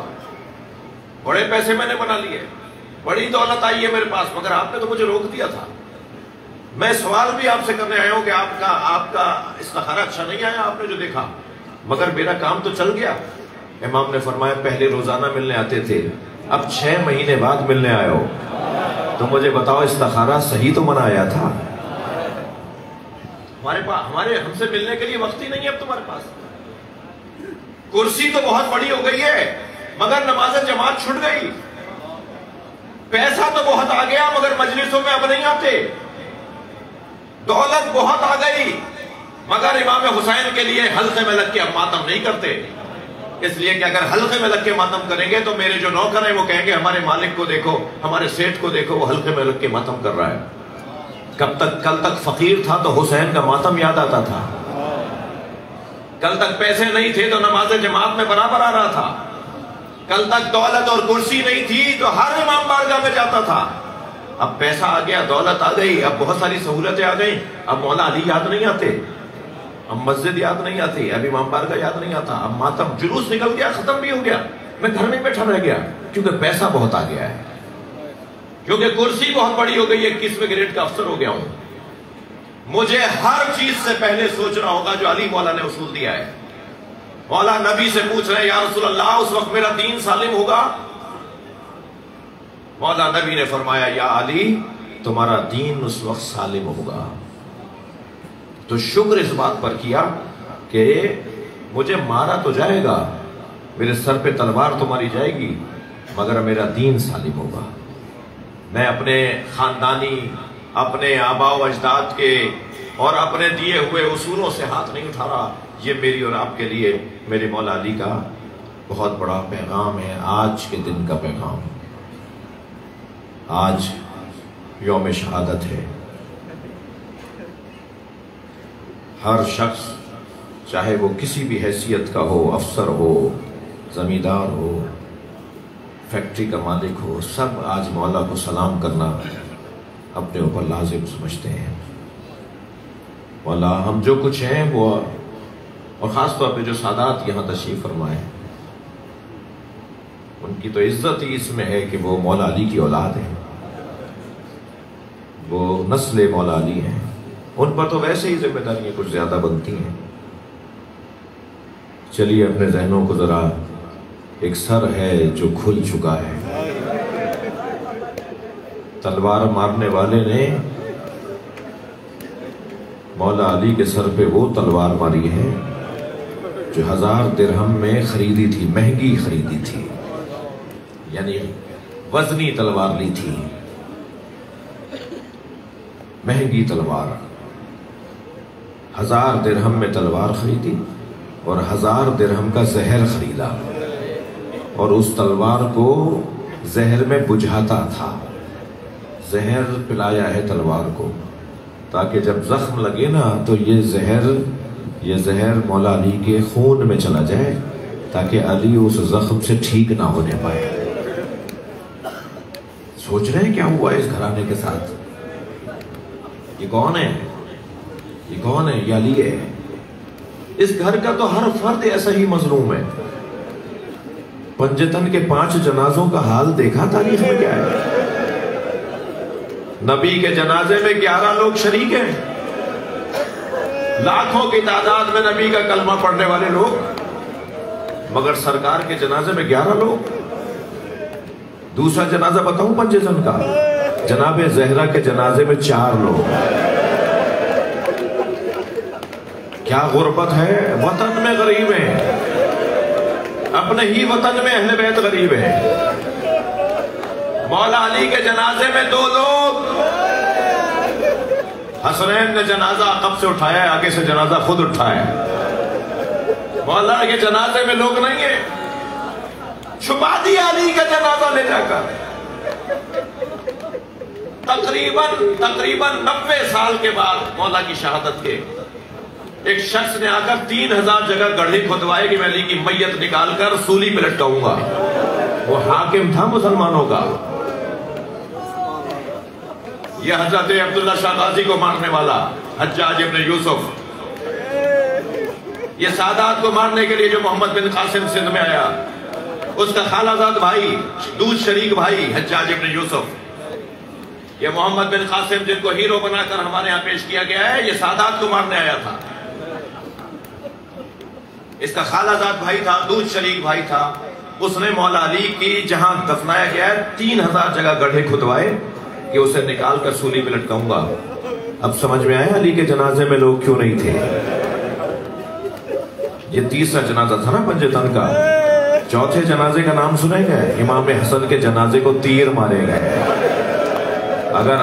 بڑے پیسے میں نے بنا لیے، بڑی دولت آئی ہے میرے پاس، مگر آپ نے تو مجھے روک دیا تھا۔ میں سوال بھی آپ سے کرنے آیا ہوں کہ آپ کا استخارہ اچھا نہیں آیا آپ نے جو دیکھا، مگر میرا کام تو چل گیا۔ امام نے فرمایا پہلے روزانہ ملنے آتے تھے، اب 6 مہینے بعد ملنے آئے ہو، تو مجھے بتاؤ استخارہ صحیح تو منایا تھا؟ ہم سے ملنے کے لیے وقت ہی نہیں ہے اب تمہارے پاس۔ کرسی تو بہت بڑی ہو گئی ہے مگر نماز جماعت چھٹ گئی، پیسہ تو بہت آ گیا مگر مجلسوں میں اب نہیں آتے، دولت بہت آ گئی مگر امام حسین کے لیے حلقے میں لگ کے اب ماتم نہیں کرتے، اس لیے کہ اگر حلقے میں لگ کے ماتم کریں گے تو میرے جو نوکر ہیں وہ کہیں گے ہمارے مالک کو دیکھو، ہمارے سیٹ کو دیکھو، وہ حلقے میں لگ کے ماتم کر رہا ہے۔ کل تک فقیر تھا تو حسین کا ماتم یاد آتا تھا، کل تک پیسے نہیں تھے تو نماز جماعت میں برابر آ رہا تھا، کل تک دولت اور کرسی نہیں تھی تو ہر امام بارگاہ میں جاتا تھا، اب پیسہ آ گیا، دولت آ گئی، اب بہت ساری سہولتیں آ گئیں، اب مولا علی یاد نہیں آتے، اب مسجد یاد نہیں آتی، اب امام بارگاہ یاد نہیں آتا، اب ماتم جلوس نکل گیا، ختم بھی ہو گیا، میں گھر میں بیٹھا رہ گیا کیونکہ پیسہ بہت آ گیا ہے، کیونکہ کرسی بہت بڑی ہو گئی ہے، 21ویں گریڈ کا افسر ہو گیا ہوں۔ مجھے ہر چیز سے پہلے سوچنا ہوگا جو علی مولا نے اصول دیا ہے۔ مولا نبی سے پوچھ رہے ہیں یا رسول اللہ اس وقت میرا دین سالم ہوگا؟ مولا نبی نے فرمایا یا علی تمہارا دین اس وقت سالم ہوگا۔ تو شکر اس بات پر کیا کہ مجھے مارا تو جائے گا، میرے سر پہ تلوار تو ماری جائے گی مگر میرا دین سالم ہوگا۔ میں اپنے خاندانی، اپنے آباء و اجداد کے اور اپنے دیے ہوئے اصولوں سے ہاتھ نہیں اٹھا رہا۔ یہ میری اور آپ کے لیے میرے مولا علی کا بہت بڑا پیغام ہے، آج کے دن کا پیغام۔ آج یوم شہادت ہے، ہر شخص چاہے وہ کسی بھی حیثیت کا ہو، افسر ہو، زمیندار ہو، فیکٹری کا مالک ہو، سب آج مولا کو سلام کرنا اپنے اوپر لازم سمجھتے ہیں۔ مولا ہم جو کچھ ہیں وہ، اور خاص طور پہ جو سادات یہاں تشریف فرمائے، ان کی تو عزت ہی اس میں ہے کہ وہ مولا علی کی اولاد ہیں، وہ نسل مولا علی ہیں، ان پر تو ویسے ہی ذمہ داریاں کچھ زیادہ بنتی ہیں۔ چلیے اپنے ذہنوں کو ذرا، ایک سر ہے جو کھل چکا ہے، تلوار مارنے والے نے مولا علی کے سر پہ وہ تلوار ماری ہے جو 1000 درہم میں خریدی تھی، مہنگی خریدی تھی، یعنی وزنی تلوار لی تھی، مہنگی تلوار 1000 درہم میں تلوار خریدی اور 1000 درہم کا زہر خریدا اور اس تلوار کو زہر میں بجھاتا تھا. زہر پلایا ہے تلوار کو تاکہ جب زخم لگے نا تو یہ زہر مولا علی کے خون میں چلا جائے تاکہ علی اس زخم سے ٹھیک نہ ہونے پائے. سوچ رہے ہیں کیا ہوا اس گھرانے کے ساتھ؟ یہ کون ہے؟ یہ کون ہے؟ یہ علی ہے. اس گھر کا تو ہر فرد ایسا ہی مظلوم ہے. پنجتن کے 5 جنازوں کا حال دیکھا تاریخ میں کیا ہے؟ نبی کے جنازے میں 11 لوگ شریک ہیں. لاکھوں کی تعداد میں نبی کا کلمہ پڑھنے والے لوگ، مگر سرکار کے جنازے میں 11 لوگ. دوسرا جنازہ بتاؤں پنجتن کا، جناب زہرا کے جنازے میں 4 لوگ. کیا غربت ہے، وطن میں غریب ہیں، اپنے ہی وطن میں اہل بیت غریب ہیں. مولا علی کے جنازے میں 2 لوگ. حسنین نے جنازہ عقب سے اٹھایا ہے، آگے سے جنازہ خود اٹھایا ہے. مولا کے جنازے میں لوگ نہیں ہیں، چھپا دیا علی کا جنازہ لے جا کر. تقریباً 90 سال کے بعد مولا کی شہادت کے ایک شخص نے آ کر 3000 جگہ گڑھے کھودوائے کہ میں علی کی میت نکال کر سولی پہ لٹکاؤں گا. وہ حاکم تھا مسلمانوں کا. یہ حضرت عبداللہ شاہ غازی کو مارنے والا حجاج ابن یوسف، یہ سادات کو مارنے کے لیے جو محمد بن قاسم سندھ میں آیا، اس کا خالہ زاد بھائی، دودھ شریک بھائی حجاج ابن یوسف. یہ محمد بن قاسم جن کو ہیرو بنا کر ہمارے ہاں پیش کیا گیا ہے، یہ سادات کو مارنے آیا تھا. اس کا خالہ زاد بھائی تھا، دودھ شریک بھائی تھا. اس نے مولا علی کی جہاں دفنایا گیا ہے 3000 جگہ گڑھے کھدوائے کہ اسے نکال کر سولی پہ لٹکاؤں گا. اب سمجھ میں آیا علی کے جنازے میں لوگ کیوں نہیں تھے. یہ تیسرا جنازہ تھا نا پنجتن کا. چوتھے جنازے کا نام سنے گئے؟ امام حسن کے جنازے کو تیر مارے گئے.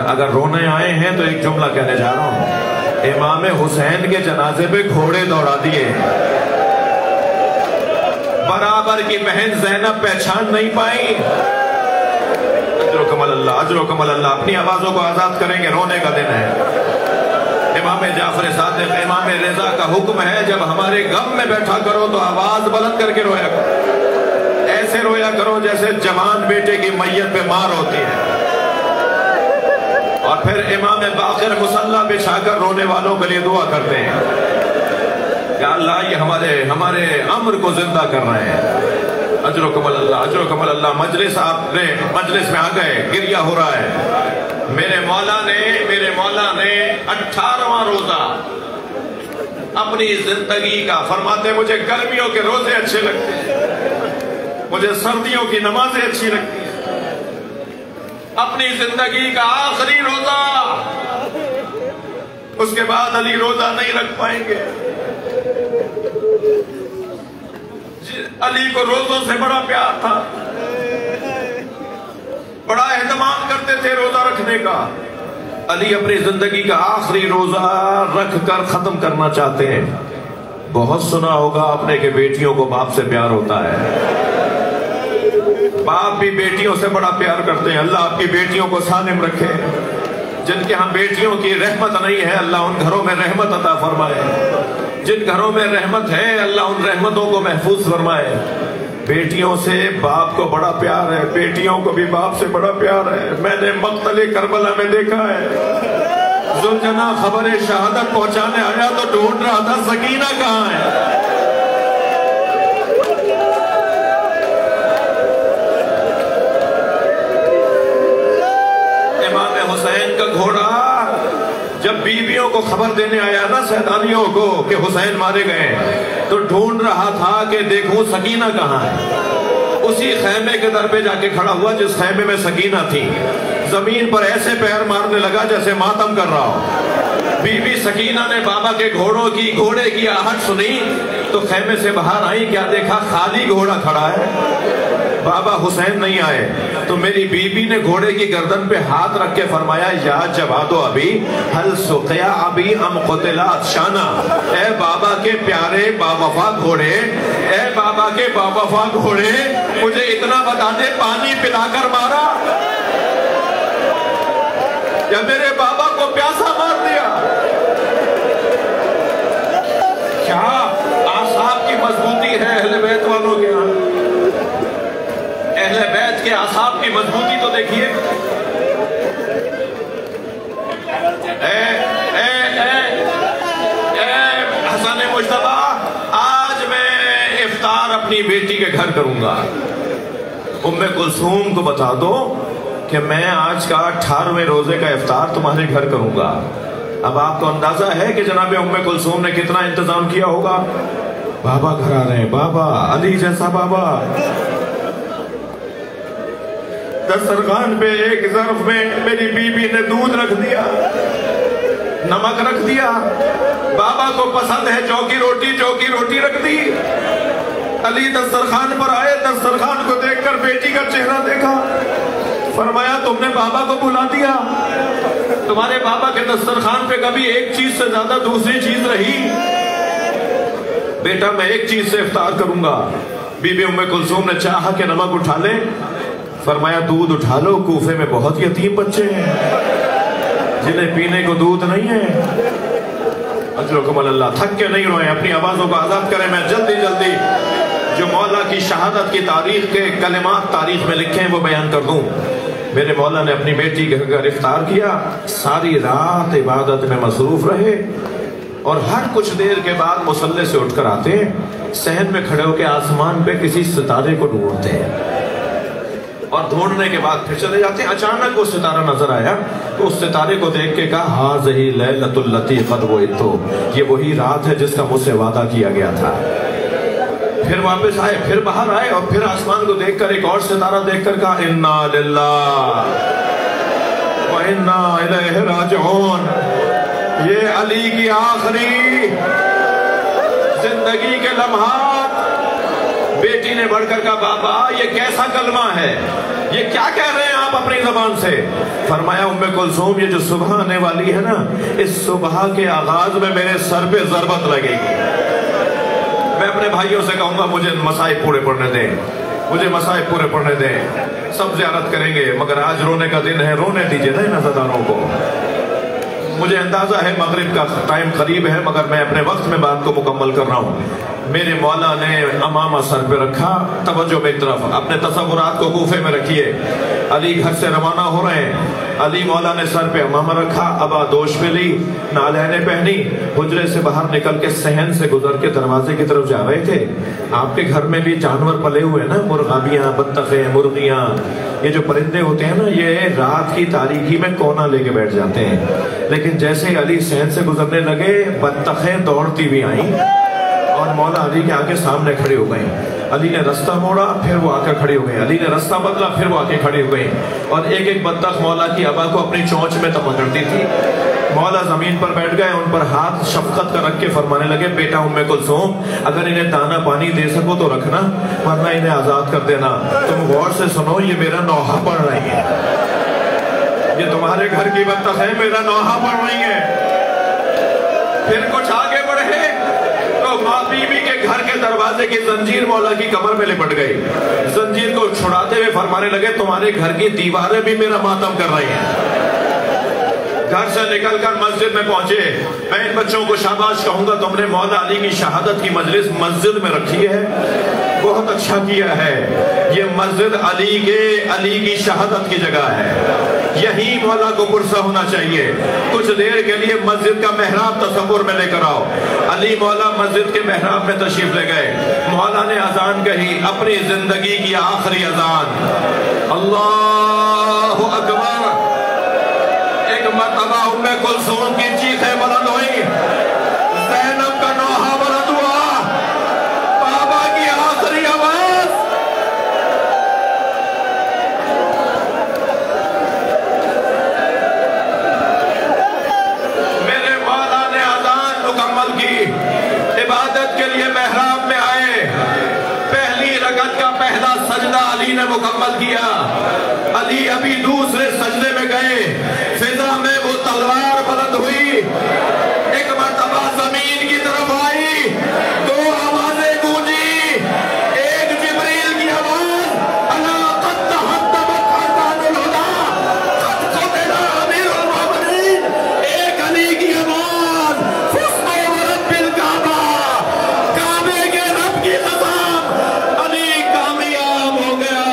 اگر رونے آئے ہیں تو ایک جملہ کہنے جا رہا ہوں، امام حسین کے جنازے پہ گھوڑے دوڑا دیے. برابر کی بہن زینب پہچان نہیں پائی. اجرکم اللہ، اجرکم اللہ. اپنی آوازوں کو آزاد کریں گے، رونے کا دن ہے. امام جعفر صادق، امام رضا کا حکم ہے جب ہمارے غم میں بیٹھا کرو تو آواز بلند کر کے رویا کرو. ایسے رویا کرو جیسے جوان بیٹے کی میت پہ مار ہوتی ہے. اور پھر امام باقر مصلی بچھا کر رونے والوں کے لیے دعا کرتے ہیں کہ اللہ یہ ہمارے امر کو زندہ کر رہے ہیں. اجرکم اللہ، اجرکم اللہ. مجلس میں آ گئے، گریہ ہو رہا ہے. میرے مولا نے 18واں روزہ اپنی زندگی کا فرماتے ہیں مجھے گرمیوں کے روزے اچھے لگتے ہیں، مجھے سردیوں کی نمازیں اچھی لگتی ہیں. اپنی زندگی کا آخری روزہ، اس کے بعد علی روزہ نہیں رکھ پائیں گے. علی کو روزوں سے بڑا پیار تھا، بڑا اہتمام کرتے تھے روزہ رکھنے کا. علی اپنی زندگی کا آخری روزہ رکھ کر ختم کرنا چاہتے ہیں. بہت سنا ہوگا آپ نے کہ بیٹیوں کو باپ سے پیار ہوتا ہے. باپ بھی بیٹیوں سے بڑا پیار کرتے ہیں. اللہ آپ کی بیٹیوں کو سالم رکھے. جن کے ہاں بیٹیوں کی رحمت نہیں ہے اللہ ان گھروں میں رحمت عطا فرمائے. جن گھروں میں رحمت ہے اللہ ان رحمتوں کو محفوظ فرمائے. بیٹیوں سے باپ کو بڑا پیار ہے، بیٹیوں کو بھی باپ سے بڑا پیار ہے. میں نے مقتل کربلا میں دیکھا ہے، ذوالجناح خبر شہادت پہنچانے آیا تو ڈھونڈ رہا تھا سکینہ کہاں ہے. امام حسین کا گھوڑا جب بیویوں کو خبر دینے آیا نا سیدانیوں کو کہ حسین مارے گئے تو ڈھونڈ رہا تھا کہ دیکھوں سکینہ کہاں ہے. اسی خیمے کے در پہ جا کے کھڑا ہوا جس خیمے میں سکینہ تھی. زمین پر ایسے پیر مارنے لگا جیسے ماتم کر رہا ہو. بی بی سکینہ نے بابا کے گھوڑے کی آہٹ سنی تو خیمے سے باہر آئی. کیا دیکھا؟ خالی گھوڑا کھڑا ہے. بابا حسین نہیں آئے تو میری بیوی نے گھوڑے کی گردن پہ ہاتھ رکھ کے فرمایا یا جواد و ابی حل سقیا ابی ام قتلات شانہ، اے بابا کے پیارے باوفا گھوڑے، اے بابا کے باوفا گھوڑے، مجھے اتنا بتا دے پانی پلا کر مارا یا میرے بابا کو پیاسا مار دیا؟ کیا اعصاب کی مضبوطی ہے اہل بیت والوں کے ہاں؟ اہل بیت کے اعصاب کی مضبوطی تو دیکھیے۔ حسن مجتبیٰ، آج میں افطار اپنی بیٹی کے گھر کروں گا، ام کلثوم کو بتا دو کہ میں آج کا 18ویں روزے کا افطار تمہارے گھر کروں گا۔ اب آپ کو اندازہ ہے کہ جناب ام کلثوم نے کتنا انتظام کیا ہوگا؟ بابا گھر آ رہے ہیں، بابا علی جیسا بابا۔ دسترخوان پہ ایک ظرف میں میری بیوی نے دودھ رکھ دیا، نمک رکھ دیا، بابا کو پسند ہے چوکی روٹی رکھ دی۔ علی دسترخوان پر آئے، دسترخوان کو دیکھ کر بیٹی کا چہرہ دیکھا، فرمایا تم نے بابا کو بلا دیا؟ تمہارے بابا کے دسترخوان پہ کبھی ایک چیز سے زیادہ دوسری چیز رہی؟ بیٹا میں ایک چیز سے افطار کروں گا۔ بی بی ام کلثوم نے چاہا کہ نمک اٹھا لے، فرمایا دودھ اٹھا لو، کوفے میں بہت یتیم بچے ہیں جنہیں پینے کو دودھ نہیں ہے۔ اجرکم اللہ، تھک کے نہیں روئیں، اپنی آوازوں کو آزاد کریں۔ میں جلدی جو مولا کی شہادت کی تاریخ کے کلمات تاریخ میں لکھے ہیں وہ بیان کر دوں۔ میرے مولا نے اپنی بیٹی کے گھر افطار کیا، ساری رات عبادت میں مصروف رہے، اور ہر کچھ دیر کے بعد مصلی سے اٹھ کر آتے، صحن میں کھڑے ہو کے آسمان پہ کسی ستارے کو ڈھونڈتے ہیں، اور ڈھونڈنے کے بعد پھر چلے جاتے ہیں۔ اچانک وہ ستارہ نظر آیا تو اس ستارے کو دیکھ کے کہا ہاذہی لیلۃ التی قد وعدت، یہ وہی رات ہے جس کا مجھ سے وعدہ کیا گیا تھا۔ پھر واپس آئے، پھر باہر آئے، اور پھر آسمان کو دیکھ کر ایک اور ستارہ دیکھ کر کہا انا للہ و انا الیہ راجعون، یہ علی کی آخری زندگی کے لمحات۔ بیٹی نے بڑھ کر کہا بابا یہ کیسا کلمہ ہے، یہ کیا کہہ رہے ہیں آپ اپنی زبان سے؟ فرمایا ام کلثوم یہ جو صبح آنے والی ہے نا، اس صبح کے آغاز میں میرے سر پہ ضربت لگے گی۔ میں اپنے بھائیوں سے کہوں گا مجھے مصائب پورے پڑھنے دیں، مجھے مصائب پورے پڑھنے دیں، سب زیارت کریں گے، مگر آج رونے کا دن ہے، رونے دیجئے نا ان عزاداروں کو۔ مجھے اندازہ ہے مغرب کا ٹائم قریب ہے، مگر میں اپنے وقت میں بات کو مکمل کر رہا ہوں۔ میرے مولا نے امامہ سر پہ رکھا، توجہ میری طرف، اپنے تصورات کو کوفے میں رکھیے۔ علی گھر سے روانہ ہو رہے ہیں، علی مولا نے سر پہ امامہ رکھا، ابا دوش پہ لی، نالینیں پہنی، حجرے سے باہر نکل کے صحن سے گزر کے دروازے کی طرف جا رہے تھے۔ آپ کے گھر میں بھی جانور پلے ہوئے ہیں نا، مرغابیاں، بطخیں، مرغیاں، یہ جو پرندے ہوتے ہیں نا، یہ رات کی تاریکی میں کونا لے کے بیٹھ جاتے ہیں۔ لیکن جیسے علی صحن سے گزرنے لگے، بطخیں دوڑتی بھی آئیں اور مولا علی کے آگے سامنے کھڑے ہو گئے۔ علی نے رستہ موڑا، پھر وہ آ کر کھڑی ہو گئے، علی نے رستہ بدلا، پھر وہ آ کے کھڑی ہو گئی، اور ایک ایک بطخ مولا کی ابا کو اپنی چونچ میں پکڑتی تھی۔ مولا زمین پر بیٹھ گئے، ان پر ہاتھ شفقت کا رکھ کے فرمانے لگے بیٹا ام کلثوم اگر انہیں دانا پانی دے سکو تو رکھنا، ورنہ انہیں آزاد کر دینا۔ تم غور سے سنو، یہ میرا نوحہ پڑھ رہی ہے، یہ تمہارے گھر کی بطخ ہے، میرا نوحہ پڑھ رہی ہے۔ پھر کچھ آگے بڑھے تو ماں بیوی کے گھر کے دروازے کی زنجیر مولا کی کمر میں لپٹ گئی، زنجیر کو چھڑاتے ہوئے فرمانے لگے تمہارے گھر کی دیواریں بھی میرا ماتم کر رہی ہیں۔ گھر سے نکل کر مسجد میں پہنچے، میں ان بچوں کو شاباش کہوں گا، تم نے مولا علی کی شہادت کی مجلس مسجد میں رکھی ہے، بہت اچھا کیا ہے۔ یہ مسجد علی کی شہادت کی جگہ ہے، یہی مولا کو پرسہ ہونا چاہیے۔ کچھ دیر کے لیے مسجد کا محراب تصور میں لے کر آؤ۔ علی مولا مسجد کے محراب میں تشریف لے گئے، مولا نے اذان کہی، اپنی زندگی کی آخری اذان، اللہ اکبر۔ ایک مرتبہ ام کلثوم کی چیخیں بلند ہوئی، زینب کا نوحہ بلند ہوا، بابا کی آخری آواز۔ میرے مولا نے اذان مکمل کی، عبادت کے لیے محراب میں آئے، پہلی رکعت کا پہلا سجدہ سجدہ علی نے مکمل کیا. علی ابھی دوسرے سجدے میں گئے. فضا میں وہ تلوار بلند ہوئی. ایک مرتبہ زمین کی طرف آئی. دو آوازیں گونجی. ایک جبریل کی آواز الا قد تحطمت ارکان الہدی قد قتل امیر المؤمنین. ایک علی کی آواز فزت ورب الکعبہ. کعبے کے رب کی قسم علی کامیاب ہو گیا.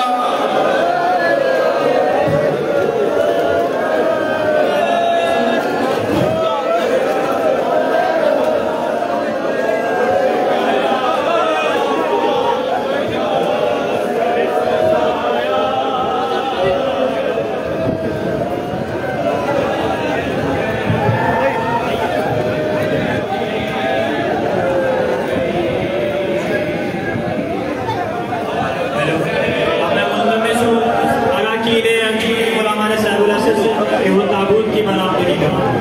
وہ تابوت کی برآمدگی کرنا.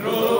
رو